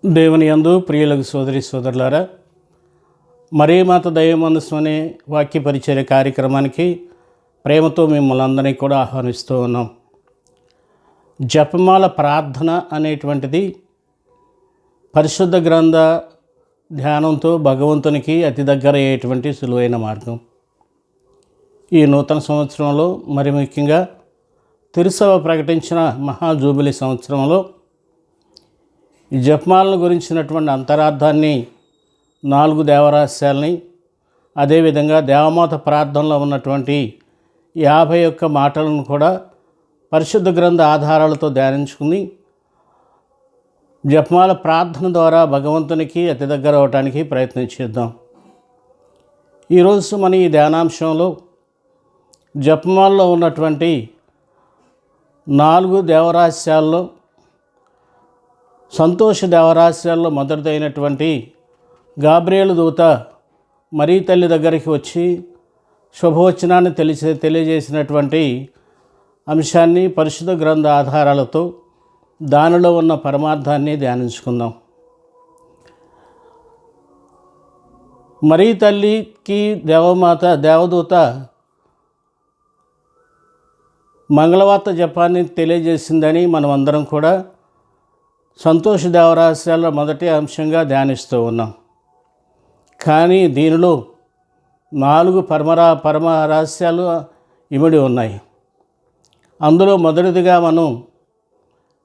దేవుని యందు ప్రియులకు సోదరి సోదరులారా, మరీ మాత దైవమందస్సు అనే వాక్య పరిచర్య కార్యక్రమానికి ప్రేమతో మిమ్మల్ని అందరినీ కూడా ఆహ్వానిస్తూ ఉన్నాం. జపమాల ప్రార్థన అనేటువంటిది పరిశుద్ధ గ్రంథ ధ్యానంతో భగవంతునికి అతి దగ్గర అయ్యేటువంటి సులువైన మార్గం. ఈ నూతన సంవత్సరంలో మరి ముఖ్యంగా తిరుసభ ప్రకటించిన మహాజూబిలీ సంవత్సరంలో ఈ జపమాలను గురించినటువంటి అంతరార్థాన్ని 4 దేవరహస్యాలని, అదేవిధంగా దేవమాత ప్రార్థనలో ఉన్నటువంటి 51 మాటలను కూడా పరిశుద్ధ గ్రంథ ఆధారాలతో ధ్యానించుకుని జపమాల ప్రార్థన ద్వారా భగవంతునికి అతి దగ్గర అవటానికి ప్రయత్నం చేద్దాం. ఈరోజు మన ఈ ధ్యానాంశంలో జపమాలలో ఉన్నటువంటి 4 దేవరహస్యాల్లో సంతోష దేవరహస్యాల్లో మొదటిదైనటువంటి గాబ్రియేలు దూత మరీ తల్లి దగ్గరికి వచ్చి శుభవచనాన్ని తెలియజేసినటువంటి అంశాన్ని పరిశుద్ధ గ్రంథ ఆధారాలతో దానిలో ఉన్న పరమార్థాన్ని ధ్యానించుకుందాం. మరీ తల్లికి దేవదూత మంగళవార్త జపాన్ని తెలియజేసిందని మనం అందరం కూడా సంతోష దేవరహస్యాల్లో మొదటి అంశంగా ధ్యానిస్తూ ఉన్నాం. కానీ దీనిలో 4 పరమ రహస్యాలు ఇమిడి ఉన్నాయి. అందులో మొదటిదిగా మనం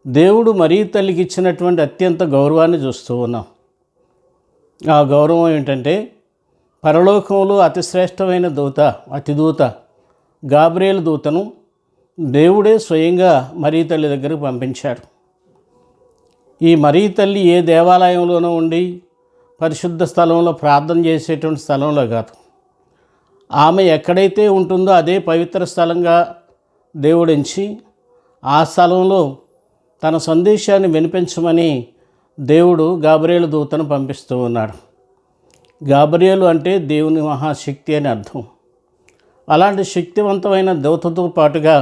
దేవుడు మరీ తల్లికి ఇచ్చినటువంటి అత్యంత గౌరవాన్ని చూస్తూ ఉన్నాం. ఆ గౌరవం ఏంటంటే, పరలోకంలో అతి శ్రేష్టమైన అతిదూత గాబ్రియేలు దూతను దేవుడే స్వయంగా మరీ తల్లి దగ్గరకు పంపించాడు. ఈ మరీ తల్లి ఏ దేవాలయంలోనూ ఉండి పరిశుద్ధ స్థలంలో ప్రార్థన చేసేటువంటి స్థలంలో కాదు. ఆమె ఎక్కడైతే ఉంటుందో అదే పవిత్ర స్థలంగా దేవుడించి ఆ స్థలంలో తన సందేశాన్ని వినిపించమని దేవుడు గాబ్రియేలు దూతను పంపిస్తూ ఉన్నాడు. గాబ్రియేలు అంటే దేవుని మహాశక్తి అని అర్థం. అలాంటి శక్తివంతమైన దూతతో పాటుగా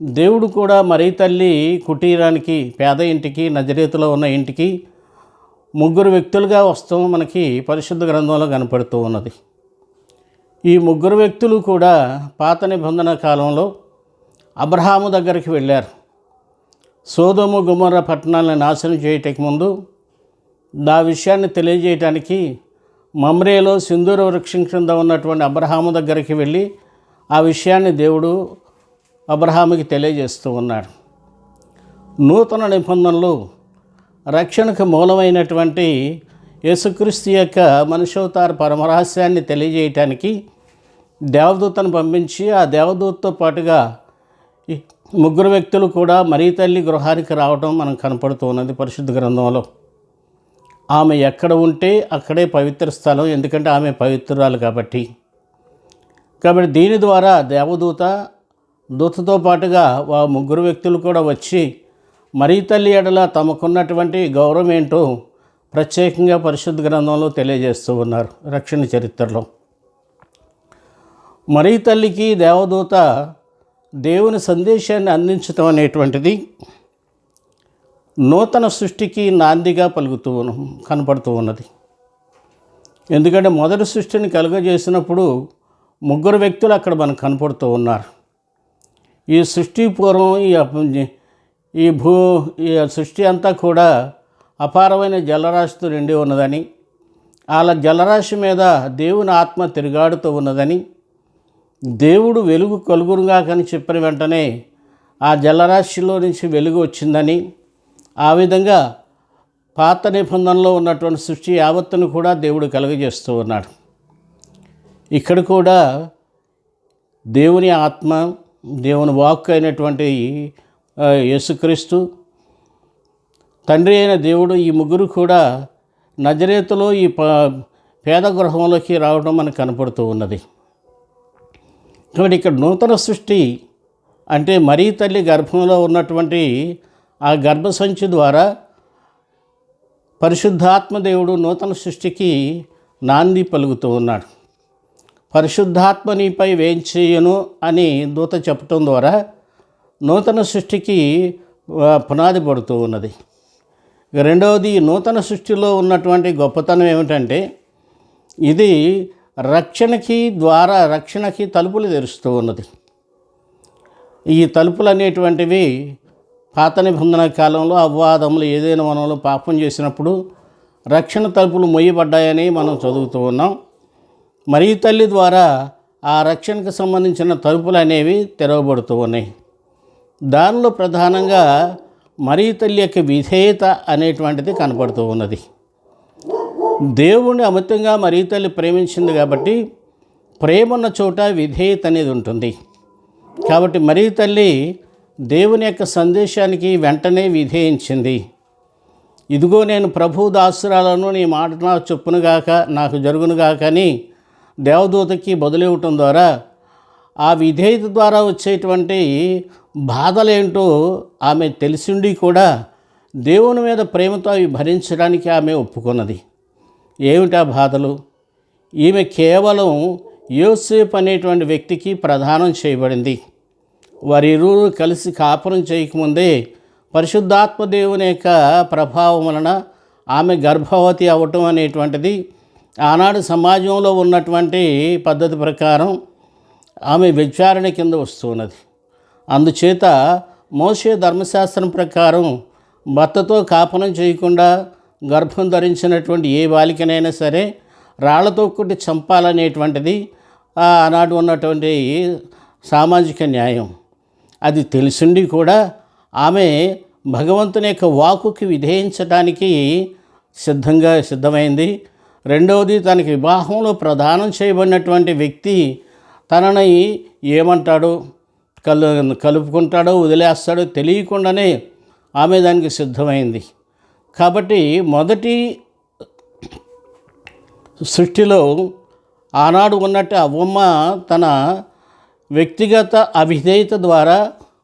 దేవుడు కూడా మరీ తల్లి కుటీరానికి, పేద ఇంటికి, నజరేతులో ఉన్న ఇంటికి 3 వ్యక్తులుగా వస్తాం మనకి పరిశుద్ధ గ్రంథంలో కనపడుతూ ఉన్నది. ఈ 3 వ్యక్తులు కూడా పాత నిబంధన కాలంలో అబ్రహాము దగ్గరికి వెళ్ళారు. సోదోము గొమొర్రా పట్టణాలను నాశనం చేయటానికి ముందు ఆ విషయాన్ని తెలియజేయటానికి మమ్రేలో సింధూర వృక్షం క్రింద ఉన్నటువంటి అబ్రహాము దగ్గరికి వెళ్ళి ఆ విషయాన్ని దేవుడు అబ్రహాముకి తెలియజేస్తూ ఉన్నాడు. నూతన నిబంధనలు రక్షణకు మూలమైనటువంటి యేసుక్రీస్తు యొక్క మనుష్యావతార పరమరహస్యాన్ని తెలియజేయటానికి దేవదూతను పంపించి ఆ దేవదూతతో పాటుగా ఈ 3 వ్యక్తులు కూడా మరీ తల్లి గృహానికి రావడం మనకు కనపడుతూ ఉన్నది పరిశుద్ధ గ్రంథంలో. ఆమె ఎక్కడ ఉంటే అక్కడే పవిత్ర స్థలం, ఎందుకంటే ఆమె పవిత్రురాలు కాబట్టి. దీని ద్వారా దూతతో పాటుగా 3 వ్యక్తులు కూడా వచ్చి మరీ తల్లి ఎడల తమకున్నటువంటి గౌరవం ఏంటో ప్రత్యేకంగా పరిశుద్ధ గ్రంథంలో తెలియజేస్తూ ఉన్నారు. రక్షణ చరిత్రలో మరీ తల్లికి దేవదూత దేవుని సందేశాన్ని అందించటం అనేటువంటిది నూతన సృష్టికి నాందిగా కనపడుతూ ఉన్నది. ఎందుకంటే మొదటి సృష్టిని కలుగజేసినప్పుడు 3 వ్యక్తులు అక్కడ మనకు కనపడుతూ ఉన్నారు. ఈ సృష్టి పూర్వం ఈ సృష్టి అంతా కూడా అపారమైన జలరాశితో నిండి ఉన్నదని, అలా జలరాశి మీద దేవుని ఆత్మ తిరుగాడుతూ ఉన్నదని, దేవుడు వెలుగు కలుగురుగా కానీ చెప్పిన వెంటనే ఆ జలరాశిలో నుంచి వెలుగు వచ్చిందని, ఆ విధంగా పాత నిబంధనలో ఉన్నటువంటి సృష్టి యావత్తును కూడా దేవుడు కలుగజేస్తూ ఉన్నాడు. ఇక్కడ కూడా దేవుని ఆత్మ, దేవుని వాక్కు అయినటువంటి యేసుక్రీస్తు, తండ్రి అయిన దేవుడు, ఈ 3 కూడా నజరేతులో ఈ పేద గృహంలోకి రావడం మనకు కనపడుతూ ఉన్నది. కాబట్టి ఇక్కడ నూతన సృష్టి అంటే మరీ తల్లి గర్భంలో ఉన్నటువంటి ఆ గర్భసంచి ద్వారా పరిశుద్ధాత్మ దేవుడు నూతన సృష్టికి నాంది పలుకుతూ ఉన్నాడు. పరిశుద్ధాత్మ నీపై వేంచేయను అని దూత చెప్పటం ద్వారా నూతన సృష్టికి పునాది పడుతూ ఉన్నది. రెండవది, నూతన సృష్టిలో ఉన్నటువంటి గొప్పతనం ఏమిటంటే ఇది రక్షణకి తలుపులు తెరుస్తూ ఉన్నది. ఈ తలుపులు అనేటువంటివి పాత నిబంధన కాలంలో అవ్వాదములు ఏదైనా వనంలో పాపం చేసినప్పుడు రక్షణ తలుపులు మొయ్యబడ్డాయని మనం చదువుతూ ఉన్నాం. మరియ తల్లి ద్వారా ఆ రక్షణకు సంబంధించిన తలుపులు అనేవి తెరవబడుతూ ఉన్నాయి. దానిలో ప్రధానంగా మరియ తల్లి యొక్క విధేయత అనేటువంటిది కనపడుతూ ఉన్నది. దేవుణ్ణి అమితంగా మరియ తల్లి ప్రేమించింది కాబట్టి ప్రేమ ఉన్న చోట విధేయత అనేది ఉంటుంది. కాబట్టి మరియ తల్లి దేవుని యొక్క సందేశానికి వెంటనే విధేయించింది. ఇదిగో నేను ప్రభు దాసురాలను, నీ మాట నాకు చొప్పునుగాక నాకు జరుగునుగాక అని దేవదూతకి బదులివ్వటం ద్వారా ఆ విధేయత ద్వారా వచ్చేటువంటి బాధలేంటో ఆమె తెలిసిండి కూడా దేవుని మీద ప్రేమతో అవి భరించడానికి ఆమె ఒప్పుకున్నది. ఏమిటా బాధలు? ఈమె కేవలం యోసేపు అనేటువంటి వ్యక్తికి ప్రదానం చేయబడింది. వారిరువురు కలిసి కాపురం చేయకముందే పరిశుద్ధాత్మ దేవుని యొక్క ప్రభావం వలన ఆమె గర్భవతి అవ్వటం అనేటువంటిది ఆనాడు సమాజంలో ఉన్నటువంటి పద్ధతి ప్రకారం ఆమె విచారణ కింద వస్తున్నది. అందుచేత మోషే ధర్మశాస్త్రం ప్రకారం భర్తతో కాపురం చేయకుండా గర్భం ధరించినటువంటి ఏ బాలికనైనా సరే రాళ్లతో కొట్టి చంపాలనేటువంటిది ఆనాడు ఉన్నటువంటి సామాజిక న్యాయం. అది తెలిసిండి కూడా ఆమె భగవంతుని యొక్క వాక్కుకి విధేయించడానికి సిద్ధమైంది. రెండవది, తనకి వివాహంలో ప్రదానం చేయబడినటువంటి వ్యక్తి తనని ఏమంటాడో కలుపుకుంటాడో వదిలేస్తాడో తెలియకుండానే ఆమె దానికి సిద్ధమైంది. కాబట్టి మొదటి సృష్టిలో ఆనాడు ఉన్నట్టు అవ్వమ్మ తన వ్యక్తిగత అవిధేయత ద్వారా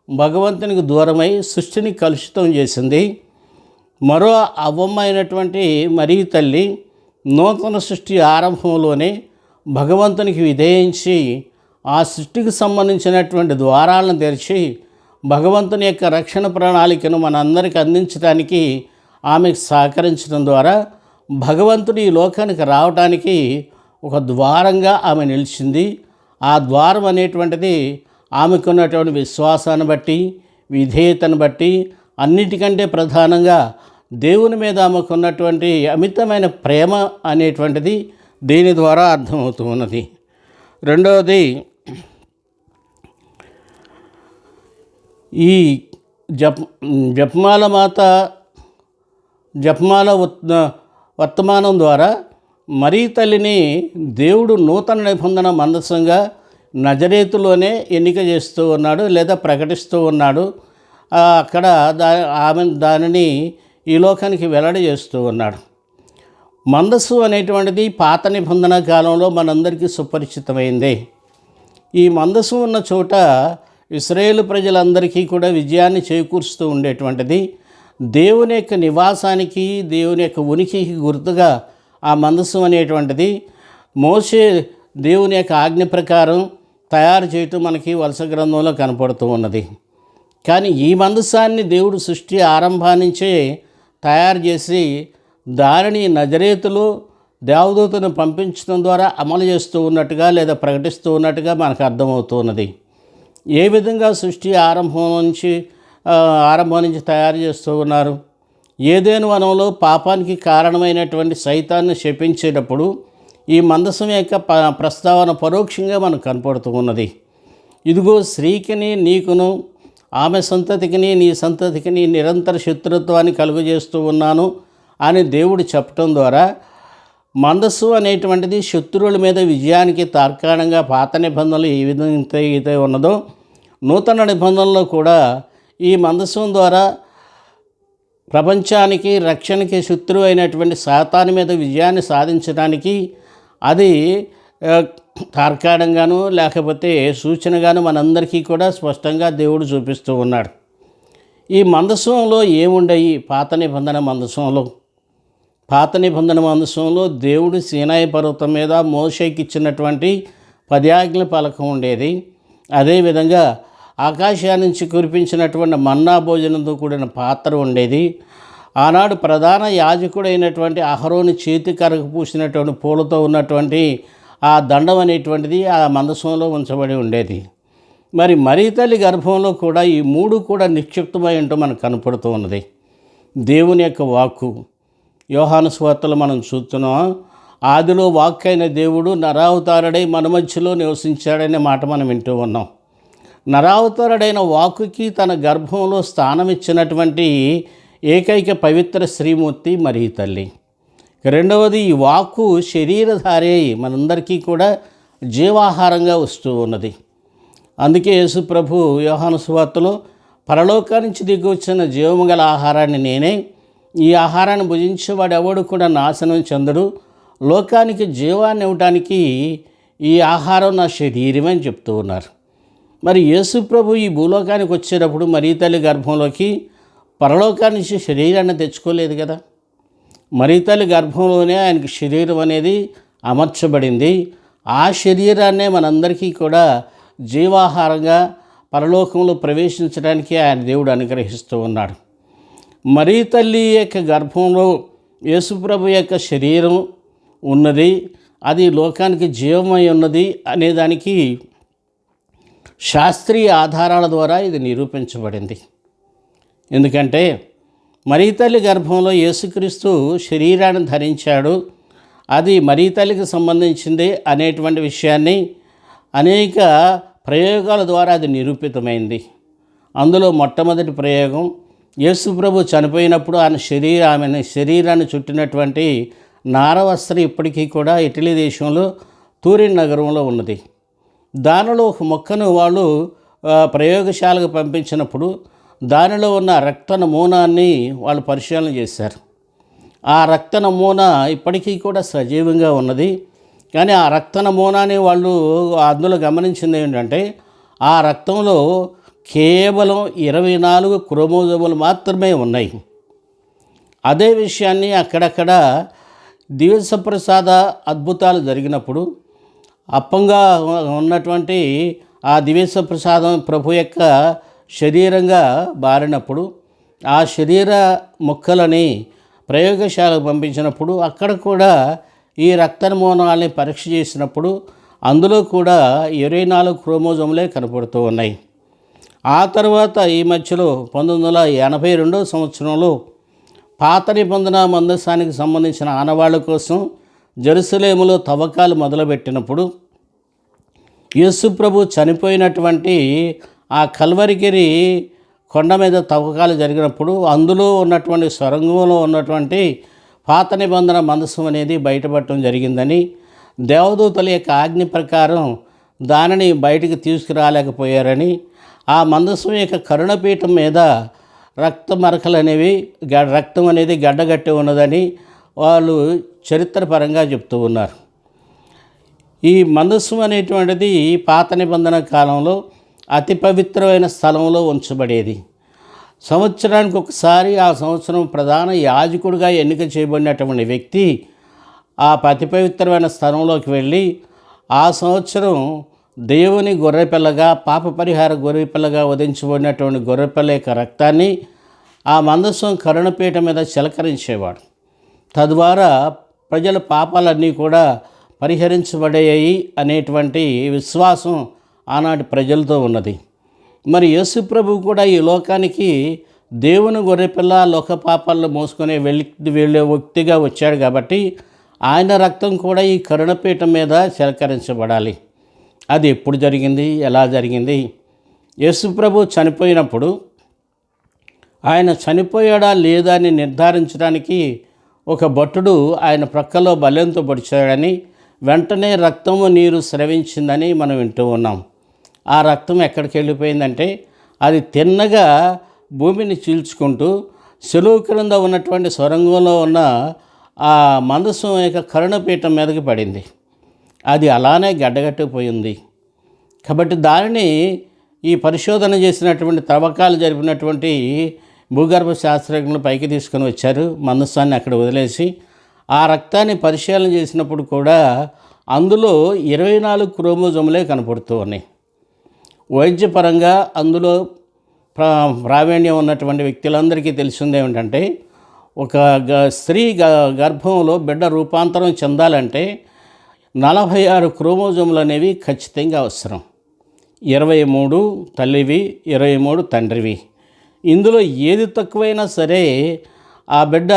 భగవంతునికి దూరమై సృష్టిని కలుషితం చేసింది. మరో అవ్వమ్మ అయినటువంటి మరియ తల్లి నూతన సృష్టి ఆరంభంలోనే భగవంతునికి విధేయించి ఆ సృష్టికి సంబంధించినటువంటి ద్వారాలను తెరిచి భగవంతుని యొక్క రక్షణ ప్రణాళికను మనందరికీ అందించడానికి ఆమెకు సహకరించడం ద్వారా భగవంతుడు ఈ లోకానికి రావడానికి ఒక ద్వారంగా ఆమె నిలిచింది. ఆ ద్వారం అనేటువంటిది ఆమెకున్నటువంటి విశ్వాసాన్ని బట్టి, విధేయతను బట్టి, అన్నిటికంటే ప్రధానంగా దేవుని మీద ఆమెకున్నటువంటి అమితమైన ప్రేమ అనేటువంటిది దీని ద్వారా అర్థమవుతూ ఉన్నది. రెండవది, ఈ జపమాల వర్తమానం ద్వారా మరియ తల్లిని దేవుడు నూతన నిబంధన మందసంగా నజరేతులోనే ఎన్నిక చేస్తూ ఉన్నాడు లేదా ప్రకటిస్తూ ఉన్నాడు. అక్కడ ఆమె దానిని ఈ లోకానికి వెల్లడి చేస్తూ ఉన్నాడు. మందస్సు అనేటువంటిది పాత నిబంధన కాలంలో మనందరికీ సుపరిచితమైందే. ఈ మందస్సు ఉన్న చోట ఇశ్రాయేలు ప్రజలందరికీ కూడా విజయాన్ని చేకూరుస్తూ ఉండేటువంటిది. దేవుని యొక్క నివాసానికి, దేవుని యొక్క ఉనికికి గుర్తుగా ఆ మందస్సు అనేటువంటిది మోషే దేవుని యొక్క ఆజ్ఞ ప్రకారం తయారు చేయటం మనకి వలస గ్రంథంలో కనపడుతూ ఉన్నది. కానీ ఈ మందస్సాన్ని దేవుడు సృష్టి ఆరంభాన్నించే తయారు చేసి దానిని నజరేతులో దేవదూతను పంపించడం ద్వారా అమలు చేస్తూ ఉన్నట్టుగా లేదా ప్రకటిస్తూ ఉన్నట్టుగా మనకు అర్థమవుతూ ఉన్నది. ఏ విధంగా సృష్టి ఆరంభం నుంచి తయారు చేస్తూ ఉన్నారు? ఏదైనా వనంలో పాపానికి కారణమైనటువంటి సైతాన్ని శపించేటప్పుడు ఈ మందసం యొక్క ప్రస్తావన పరోక్షంగా మనకు కనపడుతూ ఉన్నది. ఇదిగో స్త్రీకిని నీకును ఆమె సంతతికిని నీ సంతతికిని నిరంతర శత్రుత్వాన్ని కలుగజేస్తూ ఉన్నాను అని దేవుడు చెప్పటం ద్వారా మందస్సు అనేటువంటిది శత్రువుల మీద విజయానికి తార్కాణంగా పాత నిబంధనలు ఏ విధంగా అయితే ఉన్నదో నూతన నిబంధనలో కూడా ఈ మందస్సు ద్వారా ప్రపంచానికి రక్షణకి శత్రువు అయినటువంటి సాతాను మీద విజయాన్ని సాధించడానికి అది తార్కాణంగాను లేకపోతే సూచనగాను మనందరికీ కూడా స్పష్టంగా దేవుడు చూపిస్తూ ఉన్నాడు. ఈ మందసంలో ఏముండయి? పాత నిబంధన మందసంలో దేవుడు సీనాయి పర్వతం మీద మోషేకి ఇచ్చినటువంటి 10 ఆజ్ఞల పలకం ఉండేది. అదేవిధంగా ఆకాశా నుంచి కురిపించినటువంటి మన్నా భోజనంతో కూడిన పాత్ర ఉండేది. ఆనాడు ప్రధాన యాజకుడైనటువంటి అహరోను చేతి కరకు పూసినటువంటి పూలతో ఉన్నటువంటి ఆ దండం అనేటువంటిది ఆ మందసంలో ఉంచబడి ఉండేది. మరి తల్లి గర్భంలో కూడా ఈ మూడు కూడా నిక్షిప్తమై ఉంటూ మనకు కనపడుతూ ఉన్నది. దేవుని యొక్క వాక్కు యోహాను సువార్తలో మనం చూస్తున్నాం. ఆదిలో వాక్కు అయిన దేవుడు నరావతారుడై మన మధ్యలో నివసించాడనే మాట మనం వింటూ ఉన్నాం. నరావతారుడైన వాక్కుకి తన గర్భంలో స్థానం ఇచ్చినటువంటి ఏకైక పవిత్ర శ్రీమూర్తి మరియ తల్లి. రెండవది, ఈ వాక్కు శరీరధారి అయి మనందరికీ కూడా జీవాహారంగా వస్తూ ఉన్నది. అందుకే యేసు ప్రభు యోహాను సువార్తలో పరలోకానికి దిగి వచ్చిన జీవము గల ఆహారాన్ని నేనే, ఈ ఆహారాన్ని భుజించేవాడు ఎవడు కూడా నాశనం చెందడు, లోకానికి జీవాన్ని ఇవ్వటానికి ఈ ఆహారం నా శరీరం అని చెప్తూ ఉన్నారు. మరి యేసు ప్రభు ఈ భూలోకానికి వచ్చేటప్పుడు మరియ తల్లి గర్భంలోకి పరలోకాన్ని నుంచి శరీరాన్ని తెచ్చుకోలేదు కదా. మరియ తల్లి గర్భంలోనే ఆయనకి శరీరం అనేది అమర్చబడింది. ఆ శరీరాన్నే మనందరికీ కూడా జీవాహారంగా పరలోకంలో ప్రవేశించడానికి ఆయన దేవుడు అనుగ్రహిస్తూ ఉన్నాడు. మరియ తల్లి యొక్క గర్భంలో యేసుప్రభు యొక్క శరీరం ఉన్నది, అది లోకానికి జీవమై ఉన్నది అనేదానికి శాస్త్రీయ ఆధారాల ద్వారా ఇది నిరూపించబడింది. ఎందుకంటే మరియ తల్లి గర్భంలో యేసుక్రీస్తు శరీరాన్ని ధరించాడు, అది మరియ తల్లికి సంబంధించింది అనేటువంటి విషయాన్ని అనేక ప్రయోగాల ద్వారా అది నిరూపితమైంది. అందులో మొట్టమొదటి ప్రయోగం, యేసు ప్రభు చనిపోయినప్పుడు ఆమె శరీరాన్ని చుట్టినటువంటి నారవస్త్రం ఇప్పటికీ కూడా ఇటలీ దేశంలో తూరిన్ నగరంలో ఉన్నది. దానిలో ఒక మొక్కను వాళ్ళు ప్రయోగశాలకు పంపించినప్పుడు దానిలో ఉన్న రక్త నమూనాన్ని వాళ్ళు పరిశీలన చేశారు. ఆ రక్త నమూనా ఇప్పటికీ కూడా సజీవంగా ఉన్నది. కానీ ఆ రక్త నమూనాని వాళ్ళు అందులో గమనించింది ఏంటంటే, ఆ రక్తంలో కేవలం 24 క్రోమోజోములు మాత్రమే ఉన్నాయి. అదే విషయాన్ని అక్కడక్కడ దివ్యప్రసాద అద్భుతాలు జరిగినప్పుడు అప్పంగా ఉన్నటువంటి ఆ దివ్యప్రసాదం ప్రభు యొక్క శరీరంగా బారినప్పుడు ఆ శరీర ముక్కలని ప్రయోగశాలకు పంపించినప్పుడు అక్కడ కూడా ఈ రక్త నమూనాల్ని పరీక్ష చేసినప్పుడు అందులో కూడా 24 క్రోమోజోములే కనపడుతూ ఉన్నాయి. ఆ తర్వాత ఈ మధ్యలో 1982 సంవత్సరంలో పాత నిబంధన మందసానికి సంబంధించిన ఆనవాళ్ళ కోసం జెరూసలేములో తవ్వకాలు మొదలుపెట్టినప్పుడు యేసు ప్రభు చనిపోయినటువంటి ఆ కల్వరిగిరి కొండ మీద తవ్వకాలు జరిగినప్పుడు అందులో ఉన్నటువంటి సొరంగంలో ఉన్నటువంటి పాత నిబంధన మందసం అనేది బయటపడటం జరిగిందని, దేవదూతల యొక్క ఆజ్ఞ ప్రకారం దానిని బయటికి తీసుకురాలేకపోయారని, ఆ మందసం యొక్క కరుణపీఠం మీద రక్త మరకలు అనేవి రక్తం అనేది గడ్డగట్టి ఉన్నదని వాళ్ళు చరిత్రపరంగా చెప్తూ ఉన్నారు. ఈ మందసం అనేటువంటిది పాత నిబంధన కాలంలో అతి పవిత్రమైన స్థలంలో ఉంచబడేది. సంవత్సరానికి ఒకసారి ఆ సంవత్సరం ప్రధాన యాజకుడిగా ఎన్నిక చేయబడినటువంటి వ్యక్తి ఆ అతి పవిత్రమైన స్థలంలోకి వెళ్ళి ఆ సంవత్సరం దేవుని గొర్రెపిల్లగా, పాప పరిహార గొర్రెపిల్లగా వధించబడినటువంటి గొర్రెపిల్ల యొక్క రక్తాన్ని ఆ మందసం కరుణపీఠ మీద చిలకరించేవాడు. తద్వారా ప్రజల పాపాలన్నీ కూడా పరిహరించబడేయి అనేటువంటి విశ్వాసం ఆనాటి ప్రజలతో ఉన్నది. మరి యేసు ప్రభు కూడా ఈ లోకానికి దేవుని గొర్రెపిల్ల లోక పాపాలను మోసుకొని వెళ్ళే వ్యక్తిగా వచ్చాడు కాబట్టి ఆయన రక్తం కూడా ఈ కరుణపీఠం మీద చిలకరించబడాలి. అది ఎప్పుడు జరిగింది, ఎలా జరిగింది? యేసు ప్రభు చనిపోయినప్పుడు ఆయన చనిపోయాడా లేదా అని నిర్ధారించడానికి ఒక భటుడు ఆయన ప్రక్కలో బల్లెంతో పొడిచాడని, వెంటనే రక్తము నీరు స్రవించిందని మనం వింటూ ఉన్నాం. ఆ రక్తం ఎక్కడికి వెళ్ళిపోయిందంటే అది తిన్నగా భూమిని చీల్చుకుంటూ సెలువు క్రింద ఉన్నటువంటి సొరంగంలో ఉన్న ఆ మందసం యొక్క కరుణపీఠం మీదకి పడింది. అది అలానే గడ్డగట్టిపోయింది. కాబట్టి దానిని ఈ పరిశోధన చేసినటువంటి తవ్వకాలు జరిపినటువంటి భూగర్భ శాస్త్రజ్ఞులు పైకి తీసుకొని వచ్చారు. మందసాన్ని అక్కడ వదిలేసి ఆ రక్తాన్ని పరిశీలన చేసినప్పుడు కూడా అందులో 24 క్రోమోజోములే కనపడుతూ ఉన్నాయి. వైద్యపరంగా అందులో ప్రావీణ్యం ఉన్నటువంటి వ్యక్తులందరికీ తెలిసింది ఏమిటంటే ఒక స్త్రీ గర్భంలో బిడ్డ రూపాంతరం చెందాలంటే 46 క్రోమోజోములు అనేవి ఖచ్చితంగా అవసరం. 23 తల్లివి, 23 తండ్రివి. ఇందులో ఏది తక్కువైనా సరే ఆ బిడ్డ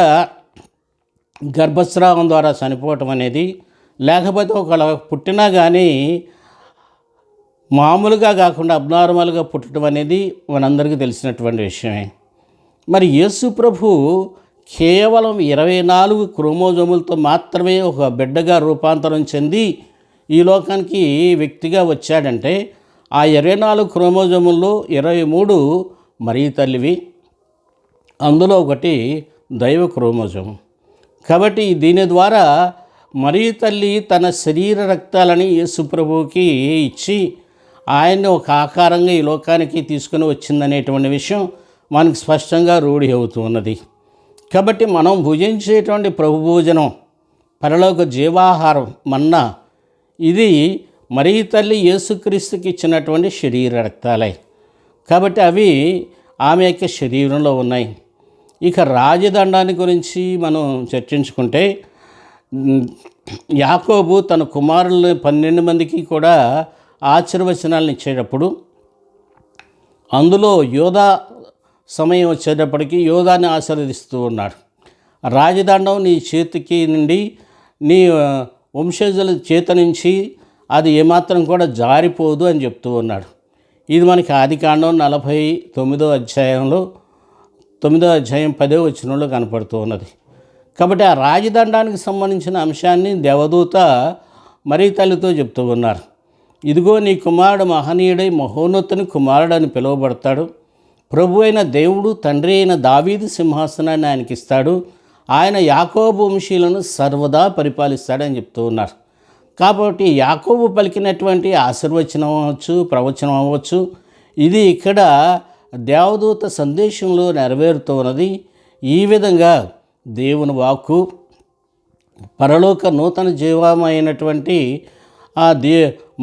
గర్భస్రావం ద్వారా చనిపోవటం అనేది, లేకపోతే ఒకవేళ పుట్టినా కానీ మామూలుగా కాకుండా అబ్నార్మల్గా పుట్టడం అనేది మనందరికీ తెలిసినటువంటి విషయమే. మరి యేసు ప్రభు కేవలం 24 క్రోమోజోములతో మాత్రమే ఒక బిడ్డగా రూపాంతరం చెంది ఈ లోకానికి వ్యక్తిగా వచ్చాడంటే, ఆ 24 క్రోమోజోముల్లో 23 మరియ తల్లివి, అందులో ఒకటి దైవ క్రోమోజోము. కాబట్టి దీని ద్వారా మరియ తల్లి తన శరీర రక్తాలని యేసు ప్రభువుకి ఇచ్చి ఆయన్ని ఒక ఆకారంగా ఈ లోకానికి తీసుకుని వచ్చిందనేటువంటి విషయం మనకు స్పష్టంగా రూఢి అవుతూ ఉన్నది. కాబట్టి మనం భుజించేటువంటి ప్రభు భోజనం, పరలోక జీవాహారం మన్నా, ఇది మరియ తల్లి యేసుక్రీస్తుకి ఇచ్చినటువంటి శరీర రక్తాలే. కాబట్టి అవి ఆమె యొక్క శరీరంలో ఉన్నాయి. ఇక రాజదండాన్ని గురించి మనం చర్చించుకుంటే, యాకోబు తన కుమారులు 12 మందికి కూడా ఆశీర్వచనాలను ఇచ్చేటప్పుడు అందులో యోధా సమయం వచ్చేటప్పటికి యోధాని ఆశీర్వదిస్తూ ఉన్నాడు. రాజదండం నీ చేతికి నుండి, నీ వంశజుల చేత నుంచి అది ఏమాత్రం కూడా జారిపోదు అని చెప్తూ ఉన్నాడు. ఇది మనకి ఆదికాండం 49వ అధ్యాయంలో 9వ అధ్యాయం 10వ వచనంలో కనపడుతూ ఉన్నది. కాబట్టి ఆ రాజదండానికి సంబంధించిన అంశాన్ని దేవదూత మరియ తల్లితో చెప్తూ ఉన్నారు. ఇదిగో నీ కుమారుడు మహనీయుడై మహోన్నతుని కుమారుడు అని పిలువబడతాడు. ప్రభు అయిన దేవుడు తండ్రి అయిన దావీదు సింహాసనాన్ని ఆయనకి ఇస్తాడు. ఆయన యాకోబు వంశీయులను సర్వదా పరిపాలిస్తాడని చెప్తూ ఉన్నారు. కాబట్టి యాకోబు పలికినటువంటి ఆశీర్వచనం అవ్వచ్చు, ప్రవచనం అవ్వచ్చు, ఇది ఇక్కడ దేవదూత సందేశంలో నెరవేరుతూ ఉన్నది. ఈ విధంగా దేవుని వాక్కు, పరలోక నూతన జీవమైనటువంటి ఆ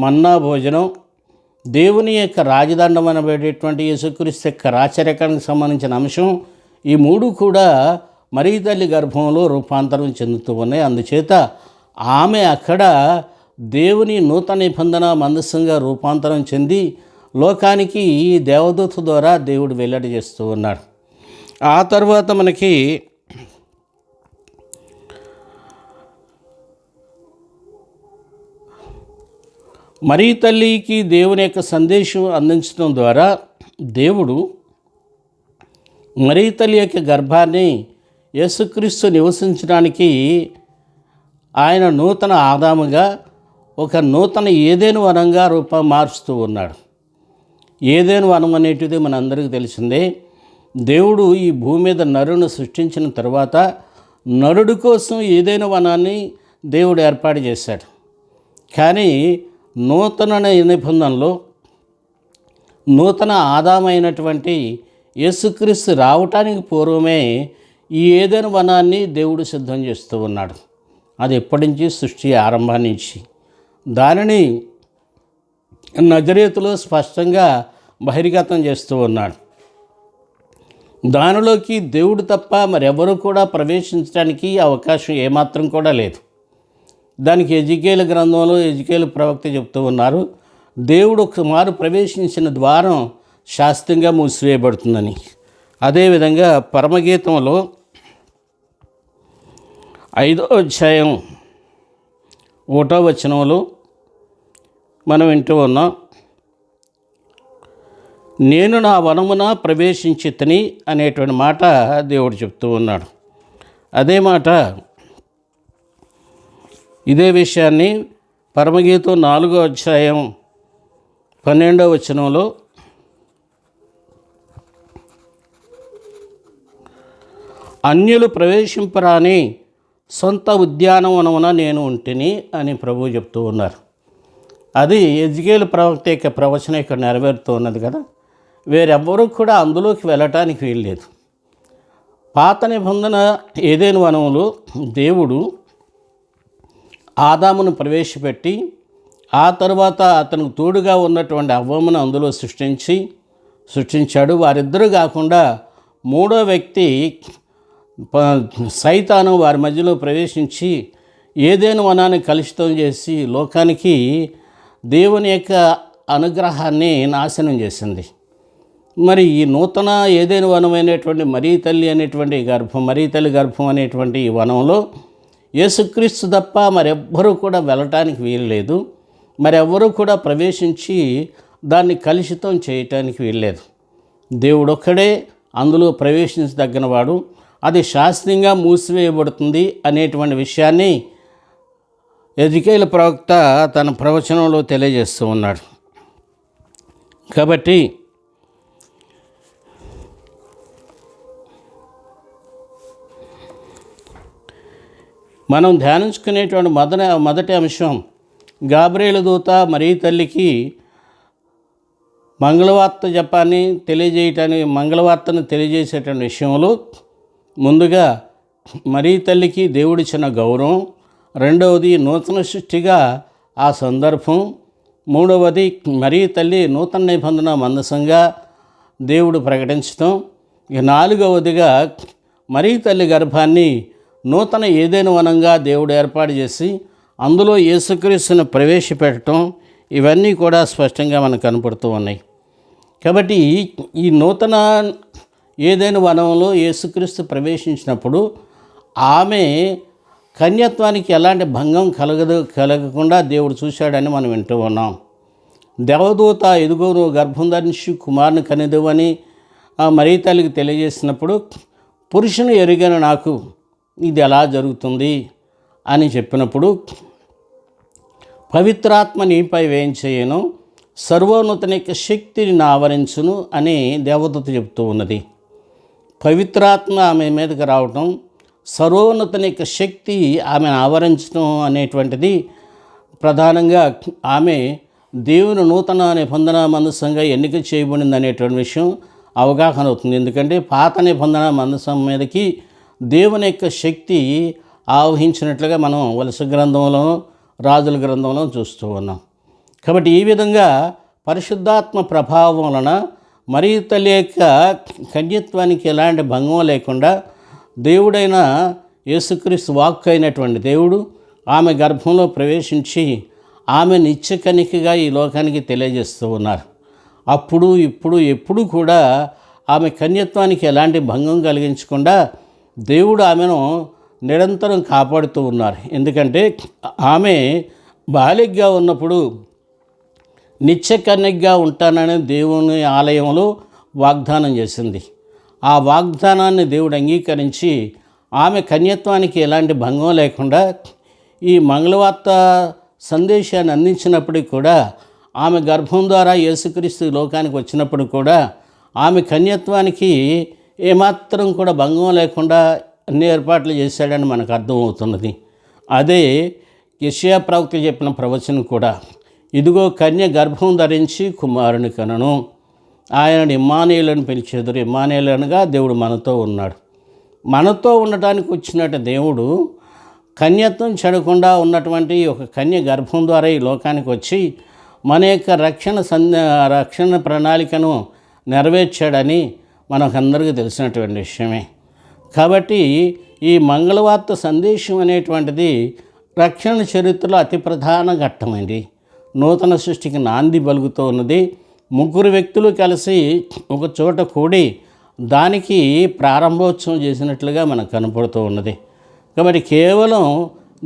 మన్నా భోజనం, దేవుని యొక్క రాజదండం అనబడేటువంటి యేసుక్రీస్తు యొక్క రాచరికానికి సంబంధించిన అంశం, ఈ మూడు కూడా మరియ తల్లి గర్భంలో రూపాంతరం చెందుతూ ఉన్నాయి. అందుచేత ఆమె అక్కడ దేవుని నూతన నిబంధన మందస్సంగా రూపాంతరం చెంది లోకానికి ఈ దేవదూత ద్వారా దేవుడు వెల్లడి చేస్తూ ఉన్నాడు. ఆ తర్వాత మనకి మరియ తల్లికి దేవుని యొక్క సందేశం అందించడం ద్వారా దేవుడు మరియ తల్లి యొక్క గర్భాన్ని యేసుక్రీస్తు నివసించడానికి ఆయన నూతన ఆదాముగా ఒక నూతన ఏదెను వనంగా మారుస్తూ ఉన్నాడు. ఏదెను వనం అనేటిది మనందరికీ తెలిసిందే. దేవుడు ఈ భూమి మీద నరును సృష్టించిన తర్వాత నరుడి కోసం ఏదైనా వనాన్ని దేవుడు ఏర్పాటు చేశాడు. కానీ నూతన నిబంధనలో నూతన ఆదామైనటువంటి యేసుక్రీస్తు రావటానికి పూర్వమే ఈ ఏదైనా వనాన్ని దేవుడు సిద్ధం చేస్తూ ఉన్నాడు. అది ఎప్పటి నుంచి? సృష్టి ఆరంభం నుంచి. దానిని నజరేతులో స్పష్టంగా బహిర్గతం చేస్తూ ఉన్నాడు. దానిలోకి దేవుడు తప్ప మరెవరూ కూడా ప్రవేశించడానికి అవకాశం ఏమాత్రం కూడా లేదు. దానికి ఎజికేలు గ్రంథంలో ఎజికేలు ప్రవక్త చెప్తూ ఉన్నారు, దేవుడు ఒకమారు ప్రవేశించిన ద్వారం శాస్త్రంగా మూసివేయబడుతుందని. అదేవిధంగా పరమగీతంలో 5వ అధ్యాయం 1వ వచనంలో మనం వింటూ ఉన్నాం, నేను నా వనమున ప్రవేశించితిని అనేటువంటి మాట దేవుడు చెప్తూ ఉన్నాడు. అదే మాట, ఇదే విషయాన్ని పరమగీతం 4వ అధ్యాయం 12వ వచనంలో అన్యులు ప్రవేశింపరాని సొంత ఉద్యానవనమున నేను ఉంటిని అని ప్రభువు చెప్తూ ఉన్నారు. అది ఎజికేలు ప్రవక్త యొక్క ప్రవచనం ఇక్కడ నెరవేరుతూ ఉన్నది కదా. వేరెవ్వరూ కూడా అందులోకి వెళ్ళటానికి వీల్లేదు. పాత నిబంధన ఏదైనా వనములో దేవుడు ఆదామును ప్రవేశపెట్టి ఆ తర్వాత అతనికి తోడుగా ఉన్నటువంటి అవ్వమును అందులో సృష్టించాడు. వారిద్దరూ కాకుండా మూడో వ్యక్తి సైతాను వారి మధ్యలో ప్రవేశించి ఏదైనా వనాన్ని కలుషితం చేసి లోకానికి దేవుని యొక్క అనుగ్రహాన్ని నాశనం చేసింది. మరి ఈ నూతన ఏదైనా వనమైనటువంటి మరీ తల్లి గర్భం అనేటువంటి ఈ వనంలో యేసుక్రీస్తు తప్ప మరెవ్వరూ కూడా వెళ్ళటానికి వీల్లేదు. మరెవ్వరూ కూడా ప్రవేశించి దాన్ని కలుషితం చేయటానికి వీల్లేదు. దేవుడొక్కడే అందులో ప్రవేశించదగినవాడు. అది శాస్త్రీయంగా మూసివేయబడుతుంది అనేటువంటి విషయాన్ని ఎజికేలు ప్రవక్త తన ప్రవచనంలో తెలియజేస్తూ ఉన్నాడు. కాబట్టి మనం ధ్యానించుకునేటువంటి మొదటి అంశం గాబ్రియేలు దూత మరీ తల్లికి మంగళవార్తను తెలియజేసేటువంటి విషయంలో ముందుగా మరీ తల్లికి దేవుడిచ్చిన గౌరవం, రెండవది నూతన సృష్టిగా ఆ సందర్భం, మూడవది మరీ తల్లి నూతన నిబంధన మందసంగా దేవుడు ప్రకటించడం, ఇక నాలుగవదిగా మరీ తల్లి గర్భాన్ని నూతన ఏదైనా వనంగా దేవుడు ఏర్పాటు చేసి అందులో యేసుక్రీస్తును ప్రవేశపెట్టడం, ఇవన్నీ కూడా స్పష్టంగా మనకు కనపడుతూ ఉన్నాయి. కాబట్టి ఈ నూతన ఏదైనా వనంలో యేసుక్రీస్తు ప్రవేశించినప్పుడు ఆమె కన్యత్వానికి ఎలాంటి భంగం కలగకుండా దేవుడు చూశాడని మనం వింటూ ఉన్నాం. దేవదూత ఇదిగో నువ్వు గర్భం ధరించి కుమారుని కనిదువని మరీ తల్లికి తెలియజేసినప్పుడు పురుషుని ఎరుగని నాకు ఇది ఎలా జరుగుతుంది అని చెప్పినప్పుడు పవిత్రాత్మ నీపై వేయించేయను, సర్వోన్నతుని యొక్క శక్తిని ఆవరించును అని దేవదూత చెప్తూ ఉన్నది. పవిత్రాత్మ ఆమె మీదకి రావటం, సర్వోన్నతుని యొక్క శక్తి ఆమెను ఆవరించడం అనేటువంటిది ప్రధానంగా ఆమె దేవుని నూతన నిబంధన మందసంగా ఎన్నిక చేయబడింది అనేటువంటి విషయం అవగాహన అవుతుంది. ఎందుకంటే పాత నిబంధన మందసం మీదకి దేవుని యొక్క శక్తి ఆవహించినట్లుగా మనం వలస గ్రంథంలో రాజుల గ్రంథంలో చూస్తూ ఉన్నాం. కాబట్టి ఈ విధంగా పరిశుద్ధాత్మ ప్రభావం వలన మరీ తల్లి యొక్క కన్యత్వానికి ఎలాంటి భంగం లేకుండా దేవుడైన యేసుక్రీస్తు వాక్కు అయినటువంటి దేవుడు ఆమె గర్భంలో ప్రవేశించి ఆమె నిత్యకనికగా ఈ లోకానికి తెలియజేస్తూ ఉన్నారు. అప్పుడు ఇప్పుడు ఎప్పుడు కూడా ఆమె కన్యత్వానికి ఎలాంటి భంగం కలిగించకుండా దేవుడు ఆమెను నిరంతరం కాపాడుతూ ఉన్నారు. ఎందుకంటే ఆమె బాలికగా ఉన్నప్పుడు నిత్యకన్యగా ఉంటానని దేవుని ఆలయంలో వాగ్దానం చేసింది. ఆ వాగ్దానాన్ని దేవుడు అంగీకరించి ఆమె కన్యత్వానికి ఎలాంటి భంగం లేకుండా ఈ మంగళవార్త సందేశాన్ని అందించినప్పటికీ కూడా ఆమె గర్భం ద్వారా యేసుక్రీస్తు లోకానికి వచ్చినప్పుడు కూడా ఆమె కన్యత్వానికి ఏమాత్రం కూడా భంగం లేకుండా అన్ని ఏర్పాట్లు చేశాడని మనకు అర్థమవుతున్నది. అదే యెషయా ప్రవక్త చెప్పిన ప్రవచనం కూడా, ఇదిగో కన్య గర్భం ధరించి కుమారుని కనను, ఆయనను ఇమ్మానుయేలుని పిలిచేదురు. ఇమ్మానుయేలు అనగా దేవుడు మనతో ఉన్నాడు. మనతో ఉండటానికి వచ్చినట్టు దేవుడు కన్యత్వం చెడకుండా ఉన్నటువంటి ఒక కన్య గర్భం ద్వారా ఈ లోకానికి వచ్చి మన యొక్క రక్షణ ప్రణాళికను నెరవేర్చాడని మనకందరికీ తెలిసినటువంటి విషయమే. కాబట్టి ఈ మంగళవార్త సందేశం అనేటువంటిది రక్షణ చరిత్రలో అతి ప్రధాన ఘట్టమైంది. నూతన సృష్టికి నాంది పలుకుతూ ఉన్నది. ముగ్గురు వ్యక్తులు కలిసి ఒక చోట కూడి దానికి ప్రారంభోత్సవం చేసినట్లుగా మనకు కనపడుతూ ఉన్నది. కాబట్టి కేవలం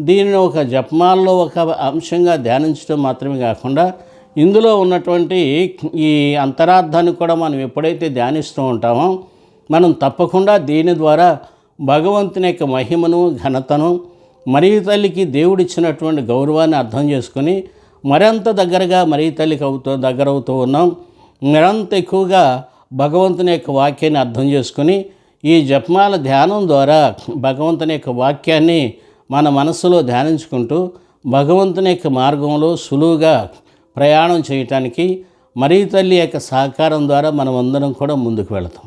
దీనిని ఒక జపమాలలో ఒక అంశంగా ధ్యానించడం మాత్రమే కాకుండా ఇందులో ఉన్నటువంటి ఈ అంతరార్థాన్ని కూడా మనం ఎప్పుడైతే ధ్యానిస్తూ ఉంటామో మనం తప్పకుండా దీని ద్వారా భగవంతుని యొక్క మహిమను ఘనతను మరీ తల్లికి దేవుడిచ్చినటువంటి గౌరవాన్ని అర్థం చేసుకొని మరింత దగ్గరగా మరీ తల్లికి దగ్గరవుతూ ఉన్నాం. మరింత ఎక్కువగా భగవంతుని యొక్క వాక్యాన్ని అర్థం చేసుకొని ఈ జపమాల ధ్యానం ద్వారా భగవంతుని యొక్క వాక్యాన్ని మన మనస్సులో ధ్యానించుకుంటూ భగవంతుని యొక్క మార్గంలో సులువుగా ప్రయాణం చేయటానికి మరీ తల్లి యొక్క సహకారం ద్వారా మనం అందరం కూడా ముందుకు వెళతాం.